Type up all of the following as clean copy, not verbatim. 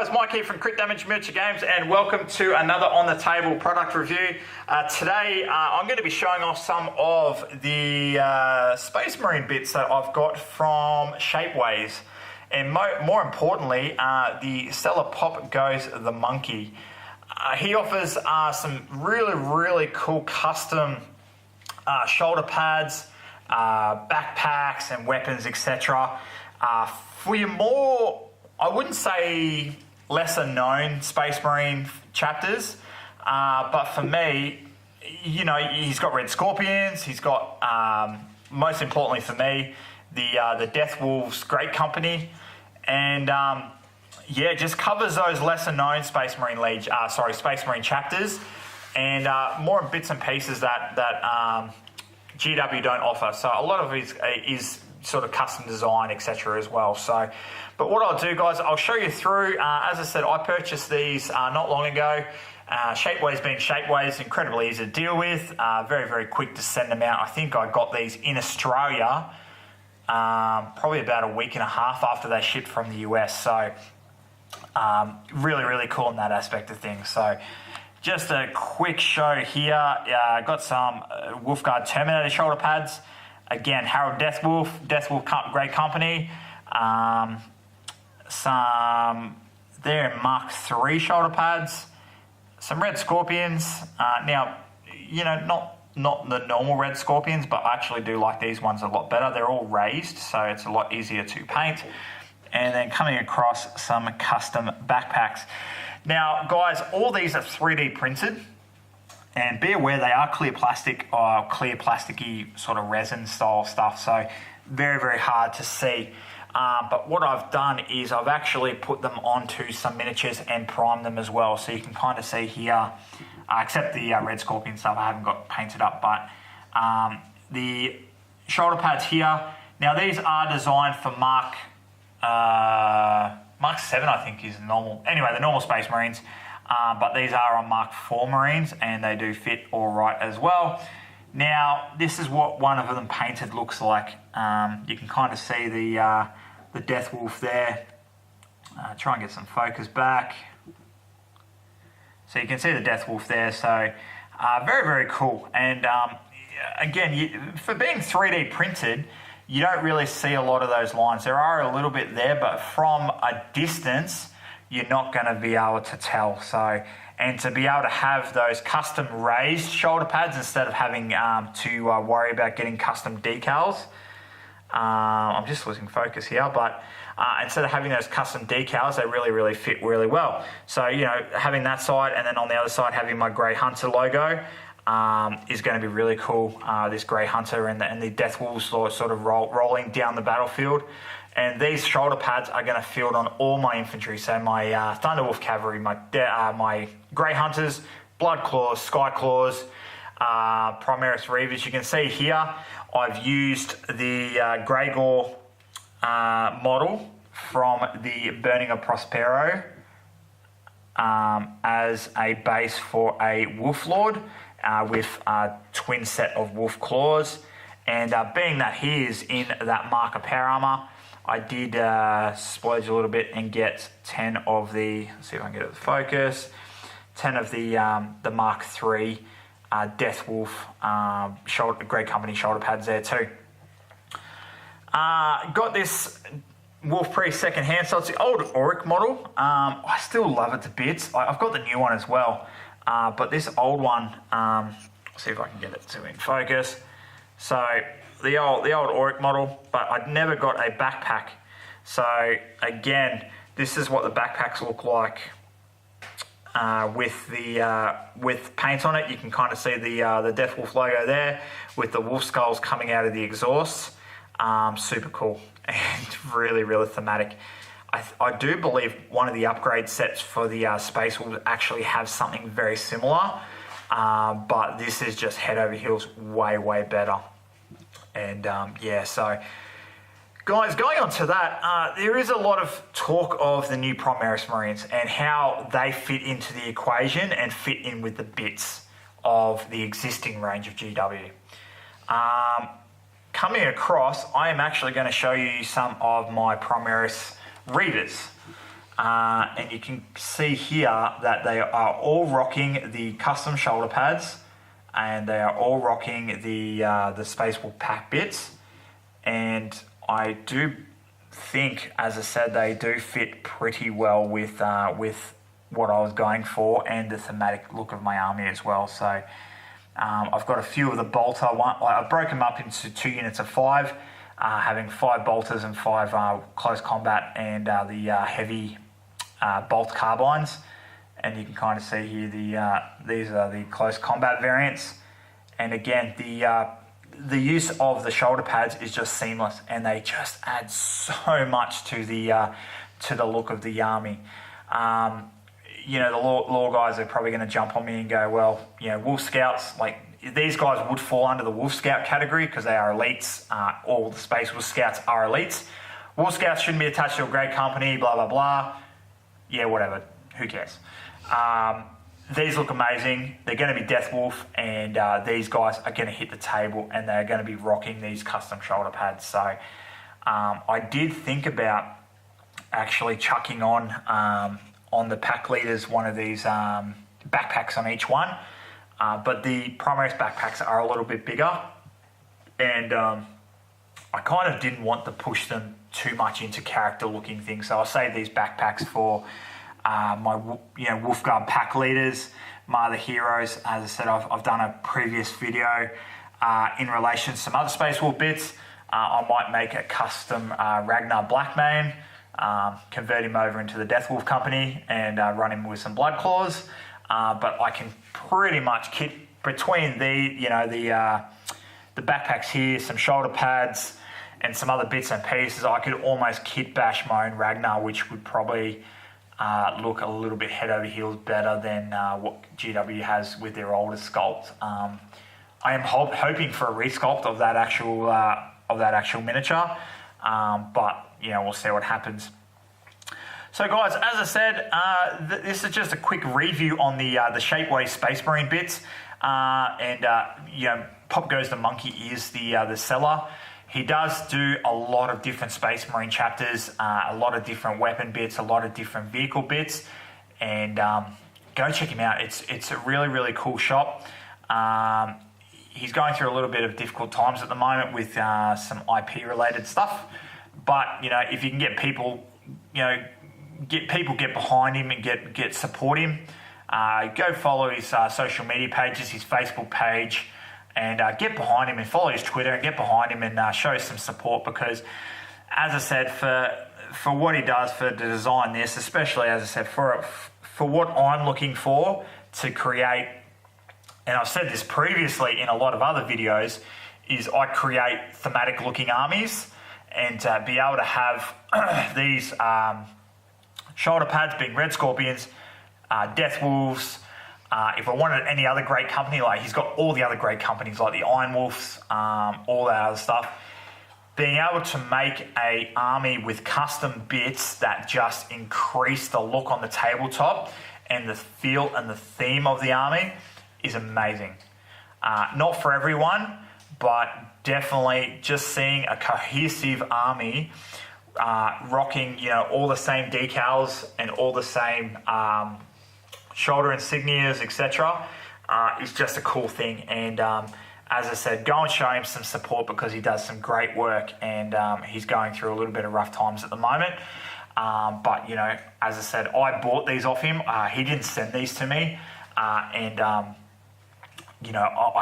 guys, Mike here from Crit Damage Miniature Games, and welcome to another on the table product review. Today I'm going to be showing off some of the Space Marine bits that I've got from Shapeways, and more importantly, the Stellar Pop Goes the Monkey. He offers some really cool custom shoulder pads, backpacks and weapons, etc. For your more, I wouldn't say lesser known Space Marine chapters, but for me, you know, he's got Red Scorpions, he's got, most importantly for me, the Death Wolves Great Company, and yeah, just covers those lesser known Space Marine Space Marine chapters, and more bits and pieces that GW don't offer. So a lot of it is sort of custom design, etc. as well. So, but what I'll do, guys, I'll show you through. As I said, I purchased these not long ago. Shapeways being Shapeways, incredibly easy to deal with. Very quick to send them out. I think I got these in Australia probably about a week and a half after they shipped from the US. So really cool in that aspect of things. So just a quick show here. Got some Wolfguard Terminator shoulder pads. Again, Harold Death Wolf Great Company. Some they're Mark III shoulder pads. Some Red Scorpions. Now, you know, not the normal Red Scorpions, but I actually do like these ones a lot better. They're all raised, so it's a lot easier to paint. And then coming across some custom backpacks. Now, guys, all these are 3D printed. And be aware they are clear plastic or clear plasticky sort of resin style stuff. So very hard to see. But what I've done is I've actually put them onto some miniatures and primed them as well. So you can kind of see here, except the Red Scorpion stuff I haven't got painted up, but the shoulder pads here. Now these are designed for Mark 7, I think, is normal. Anyway, the normal Space Marines. But these are on Mark IV Marines, and they do fit all right as well. Now, this is what one of them painted looks like. You can kind of see the Death Wolf there. Try and get some focus back. So you can see the Death Wolf there. So very cool. And again, for being 3D printed, you don't really see a lot of those lines. There are a little bit there, but from a distance, you're not going to be able to tell. So, and to be able to have those custom raised shoulder pads instead of having to worry about getting custom decals. I'm just losing focus here, but instead of having those custom decals, they really fit really well. So, you know, having that side, and then on the other side having my Grey Hunter logo is going to be really cool. This Grey Hunter and the Death Wolves sort of rolling down the battlefield. And these shoulder pads are going to field on all my infantry. So my Thunderwolf Cavalry, my Grey Hunters, Blood Claws, Sky Claws, Primaris Reavers. You can see here I've used the Greygor model from the Burning of Prospero as a base for a Wolf Lord with a twin set of Wolf Claws. And being that he is in that Marker Power Armor, I did splurge a little bit and get 10 of the, let's see if I can get it to focus, 10 of the Mark III Death Wolf Great Company shoulder pads there too. Got this Wolf Priest second hand, so it's the old Auric model. I still love it to bits. I've got the new one as well, but this old one, let's see if I can get it to in focus. So the old Auric model, but I'd never got a backpack. So again, this is what the backpacks look like with paint on it. You can kind of see the Death Wolf logo there with the wolf skulls coming out of the exhausts. Super cool and really thematic. I do believe one of the upgrade sets for the Space Wolves actually have something very similar, but this is just head over heels way better. And yeah, so guys, going on to that, there is a lot of talk of the new Primaris Marines and how they fit into the equation and fit in with the bits of the existing range of GW. Coming across, I am actually going to show you some of my Primaris Reavers. And you can see here that they are all rocking the custom shoulder pads, and they are all rocking the Space Wolf pack bits. And I do think, as I said, they do fit pretty well with what I was going for and the thematic look of my army as well. So I've got a few of the bolter one. I've broken them up into 2 units of 5, having 5 bolters and 5 close combat and the heavy bolt carbines. And you can kind of see here these are the close combat variants. And again, the use of the shoulder pads is just seamless, and they just add so much to the look of the army. You know, the law guys are probably going to jump on me and go, well, you know, Wolf Scouts, like these guys would fall under the Wolf Scout category because they are elites. All the Space Wolf Scouts are elites. Wolf Scouts shouldn't be attached to a great company, blah, blah, blah. Yeah, whatever. Who cares? These look amazing. They're going to be Death Wolf, and these guys are going to hit the table, and they're going to be rocking these custom shoulder pads. So I did think about actually chucking on the pack leaders one of these backpacks on each one, but the Primaris backpacks are a little bit bigger, and I kind of didn't want to push them too much into character looking things, so I'll save these backpacks for my Wolfguard pack leaders, my other heroes. As I said, I've done a previous video in relation to some other Space Wolf bits. I might make a custom Ragnar Blackmane, convert him over into the Death Wolf company, and run him with some Blood Claws. But I can pretty much kit between the backpacks here, some shoulder pads, and some other bits and pieces. I could almost kit bash my own Ragnar, which would probably look a little bit head over heels better than what GW has with their older sculpt. I am hoping for a resculpt of that actual miniature, but you know, we'll see what happens. So guys, as I said, this is just a quick review on the Shapeways Space Marine bits, and you know, Pop Goes the Monkey is the seller. He does do a lot of different Space Marine chapters, a lot of different weapon bits, a lot of different vehicle bits, and go check him out. It's a really, really cool shop. He's going through a little bit of difficult times at the moment with some IP related stuff, but you know, if you can get people, get behind him and get support him, go follow his social media pages, his Facebook page, and get behind him and follow his Twitter and get behind him and show some support, because as I said, for what he does to design this, especially as I said, for what I'm looking for to create, and I've said this previously in a lot of other videos, is I create thematic looking armies, and be able to have these shoulder pads being Red Scorpions, Death Wolves. If I wanted any other great company, like he's got all the other great companies like the Iron Wolves, all that other stuff. Being able to make a army with custom bits that just increase the look on the tabletop and the feel and the theme of the army is amazing. Not for everyone, but definitely just seeing a cohesive army rocking, all the same decals and all the same shoulder insignias, etc. Is just a cool thing. And as I said, go and show him some support, because he does some great work, and he's going through a little bit of rough times at the moment. But as I said, I bought these off him. He didn't send these to me, and I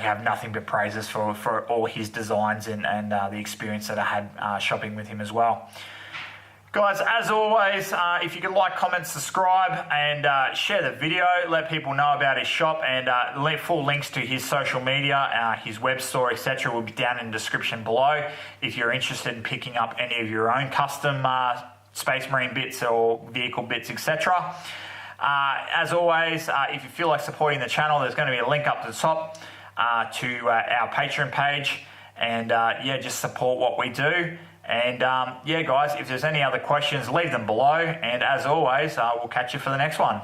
have nothing but praises for all his designs and the experience that I had shopping with him as well. Guys, as always, if you could like, comment, subscribe, and share the video, let people know about his shop, and full links to his social media, his web store, etc. will be down in the description below if you're interested in picking up any of your own custom Space Marine bits or vehicle bits, etc. As always, if you feel like supporting the channel, there's going to be a link up to the top to our Patreon page, and just support what we do. And guys, if there's any other questions, leave them below. And as always, we'll catch you for the next one.